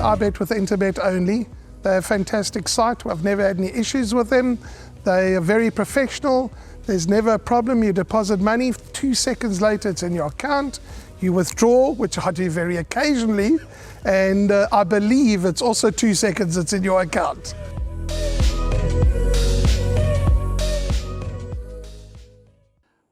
I bet with Interbet only. They're a fantastic site. I've never had any issues with them. They are very professional. There's never a problem. You deposit money, 2 seconds later it's in your account. You withdraw, which I do very occasionally, and I believe it's also 2 seconds it's in your account.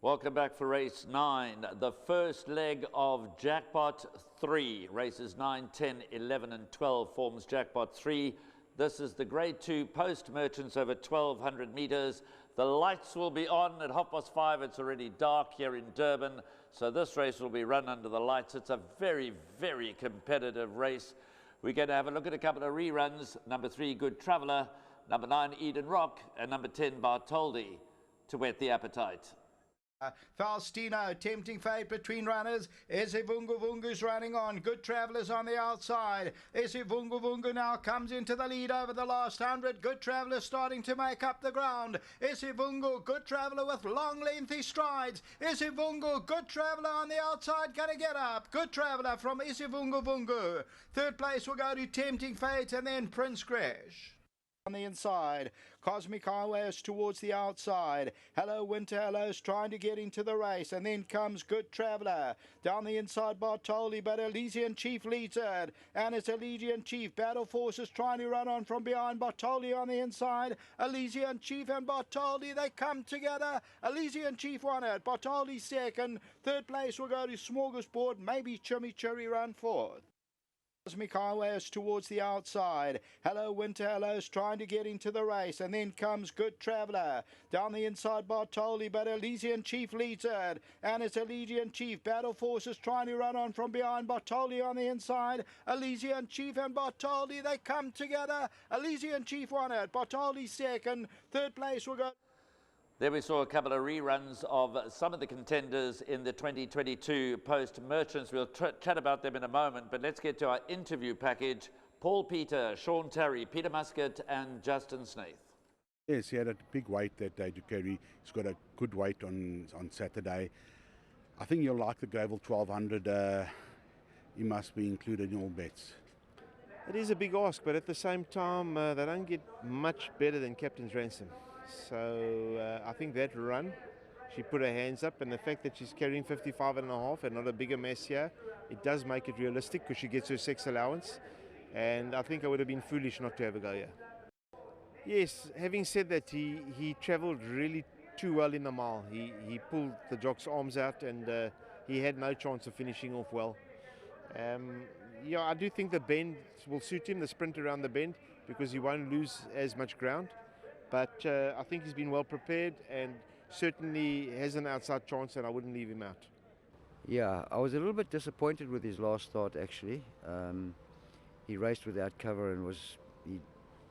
Welcome back for race 9, the first leg of Jackpot 3. Races 9, 10, 11 and 12 forms Jackpot 3. This is the Grade 2 post merchants over 1,200 meters. The lights will be on at 5:30. It's already dark here in Durban, so this race will be run under the lights. It's a very, very competitive race. We're going to have a look at a couple of reruns. Number 3, Good Traveller. Number 9, Eden Rock. And number 10, Bartholdi, to whet the appetite. Faustino, tempting fate between runners. Isivungu Vungu's running on. Good Travellers on the outside. Isivungu Vungu now comes into the lead over the last 100. Good Traveller starting to make up the ground. Isivungu, Good Traveller with long lengthy strides. Isivungu, Good Traveller on the outside, gonna get up. Good Traveller from Isivungu Vungu. Third place will go to Tempting Fate and then Prince Crash. On the inside, Cosmic Highways towards the outside. Hello Winter Hello's trying to get into the race, and then comes Good Traveller. Down the inside, Bartholdi, but Elysian Chief leads it, and it's Elysian Chief. Battle Forces trying to run on from behind. Bartholdi on the inside. Elysian Chief and Bartholdi, they come together. Elysian Chief won it. Bartholdi second. Third place will go to Smorgasbord. Maybe Chimichurri run fourth. Cosmic Highways towards the outside. Hello Winter Hello's trying to get into the race, and then comes Good Traveller. Down the inside, Bartholdi, but Elysian Chief leads it, and it's Elysian Chief. Battle Forces trying to run on from behind. Bartholdi on the inside. Elysian Chief and Bartholdi, they come together. Elysian Chief won it. Bartholdi second. Third place will go. There we saw a couple of reruns of some of the contenders in the 2022 Post Merchants. We'll chat about them in a moment, but let's get to our interview package. Paul Peter, Sean Terry, Peter Muscat and Justin Snaith. Yes, he had a big weight that day to carry. He's got a good weight on Saturday. I think you'll like the Greyville 1200. He must be included in all bets. It is a big ask, but at the same time, they don't get much better than Captain's Ransom. So I think that run, she put her hands up, and the fact that she's carrying 55.5 and not a bigger mass here, it does make it realistic because she gets her sex allowance, and I think I would have been foolish not to have a go here. Yes, having said that, he travelled really too well in the mile. He pulled the jock's arms out, and he had no chance of finishing off well. Yeah, I do think the bend will suit him, the sprint around the bend, because he won't lose as much ground. But I think he's been well prepared and certainly has an outside chance, and I wouldn't leave him out. Yeah, I was a little bit disappointed with his last start actually. He raced without cover and he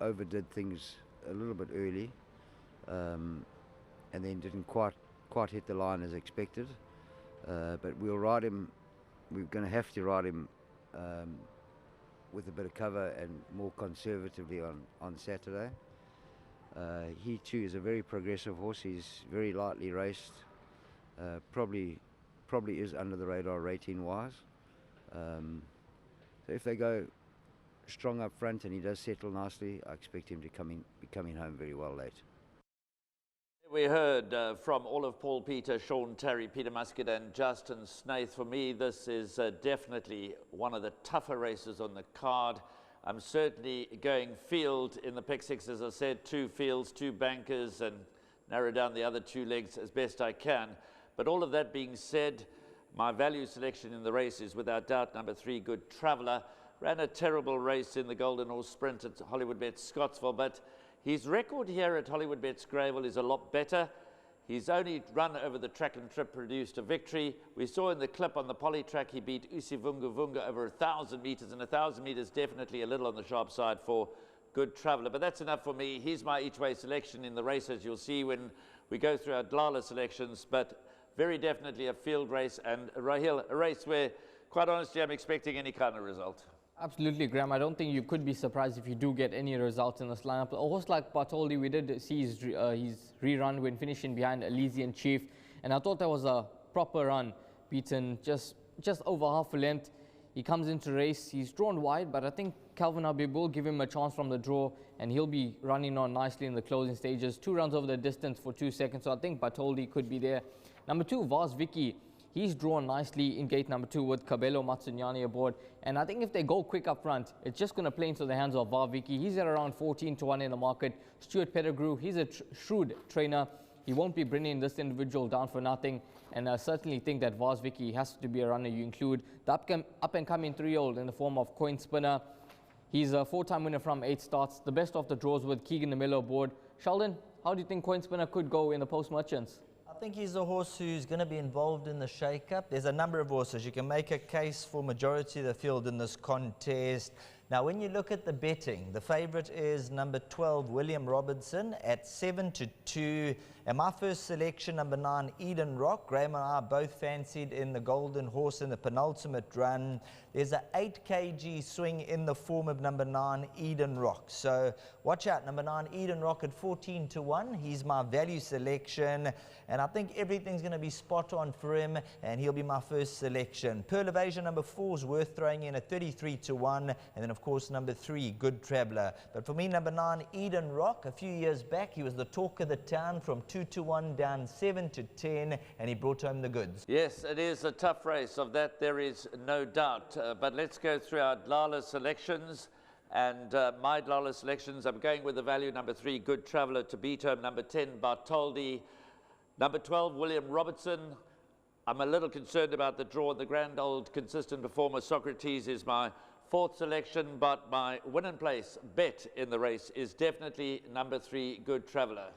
overdid things a little bit early, and then didn't quite hit the line as expected. But we'll ride him. We're going to have to ride him with a bit of cover and more conservatively on Saturday. He too is a very progressive horse. He's very lightly raced. Probably is under the radar rating wise. So if they go strong up front and he does settle nicely, I expect him to be coming home very well late. We heard from all of Paul Peter, Sean Terry, Peter Muscat and Justin Snaith. For me, this is definitely one of the tougher races on the card. I'm certainly going field in the pick six, as I said, 2 fields, 2 bankers, and narrow down the other 2 legs as best I can. But all of that being said, my value selection in the race is without doubt number 3, Good Traveller. Ran a terrible race in the Golden Horse Sprint at Hollywoodbets Scottsville, but his record here at Hollywoodbets Greyville is a lot better. He's only run over the track and trip, produced a victory. We saw in the clip on the poly track he beat Usivungu Vunga over 1,000 meters, and 1,000 meters definitely a little on the sharp side for Good Traveller. But that's enough for me. Here's my each way selection in the race, as you'll see when we go through our Dlala selections. But very definitely a field race, and a race where, quite honestly, I'm expecting any kind of result. Absolutely, Graham. I don't think you could be surprised if you do get any results in this lineup. A horse like Bartholdi, we did see his rerun when finishing behind Elysian Chief, and I thought that was a proper run, beaten just over half a length. He comes into race, he's drawn wide, but I think Calvin Habib will give him a chance from the draw, and he'll be running on nicely in the closing stages. 2 runs over the distance for 2 seconds, so I think Bartoldi could be there. Number 2, Vaz Vicky. He's drawn nicely in gate number 2 with Cabello Matsunyani aboard. And I think if they go quick up front, it's just going to play into the hands of Vaz Vicky. He's at around 14-1 in the market. Stuart Pettigrew, he's a shrewd trainer. He won't be bringing this individual down for nothing. And I certainly think that Vaz Vicky has to be a runner you include. The up-and-coming 3-year-old in the form of Coin Spinner. He's a 4-time winner from 8 starts. The best of the draws with Keegan DeMello aboard. Sheldon, how do you think Coin Spinner could go in the post-merchants? I think he's a horse who's going to be involved in the shake-up. There's a number of horses. You can make a case for majority of the field in this contest. Now, when you look at the betting, the favourite is number 12, William Robinson, at 7-2. And my first selection, number 9, Eden Rock. Graham and I both fancied in the Golden Horse in the penultimate run. There's an 8 kg swing in the form of number 9, Eden Rock. So watch out, number 9, Eden Rock at 14-1. He's my value selection. And I think everything's going to be spot on for him, and he'll be my first selection. Pearl of Asia, number 4, is worth throwing in at 33-1. And then, of course, number 3, Good Traveller. But for me, number 9, Eden Rock, a few years back, he was the talk of the town from 2-1 down 7-10, and he brought home the goods. Yes, it is a tough race. Of that, there is no doubt. But let's go through our Dlala selections. And my Dlala selections, I'm going with the value number 3, Good Traveller, to beat home. Number 10, Bartoldi. Number 12, William Robertson. I'm a little concerned about the draw. The grand old consistent performer, Socrates, is my 4th selection, but my win and place bet in the race is definitely number 3, Good Traveller.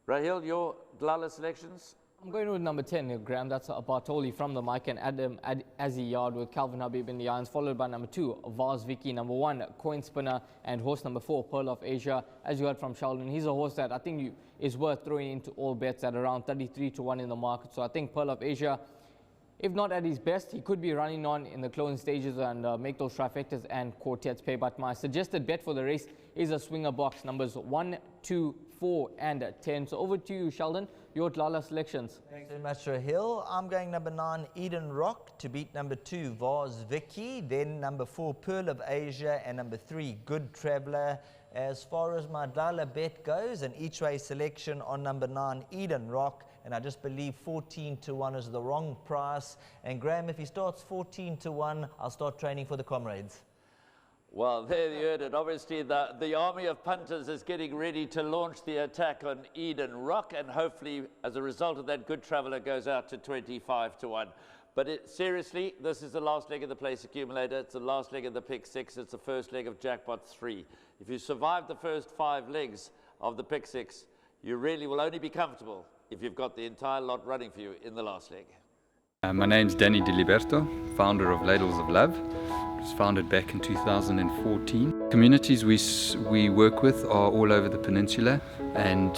Rahil, your Dlala selections? I'm going with number 10, Graham. That's Bartoli from the mic, and Adam Azzy Yard with Calvin Habib in the irons, followed by number 2, Vaz Vicky, number 1, Coin Spinner, and horse number 4, Pearl of Asia. As you heard from Sheldon, he's a horse that I think is worth throwing into all bets at around 33-1 in the market. So I think Pearl of Asia, if not at his best, he could be running on in the closing stages and make those trifectas and quartets pay. But my suggested bet for the race is a swinger box, numbers 1, 2, 4, and 10. So over to you, Sheldon, your Dlala selections. Thanks very much, Rahil. I'm going number 9, Eden Rock, to beat number 2, Vaz Vicky. Then number 4, Pearl of Asia, and number 3, Good Traveller. As far as my Dlala bet goes, an each-way selection on number 9, Eden Rock. And I just believe 14-1 is the wrong price. And Graham, if he starts 14-1, I'll start training for the comrades. Well, there you heard it. Obviously, the army of punters is getting ready to launch the attack on Eden Rock, and hopefully, as a result of that, Good Traveller goes out to 25-1. But seriously, this is the last leg of the place accumulator. It's the last leg of the pick 6. It's the first leg of jackpot 3. If you survive the first 5 legs of the pick 6, you really will only be comfortable if you've got the entire lot running for you in the last leg. My name's Danny Diliberto, founder of Ladles of Love. It was founded back in 2014. Communities we work with are all over the peninsula, and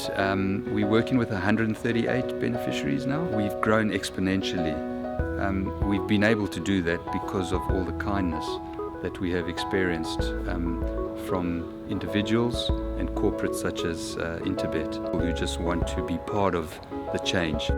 we're working with 138 beneficiaries now. We've grown exponentially. We've been able to do that because of all the kindness that we have experienced from individuals and corporates such as Interbet, who just want to be part of the change.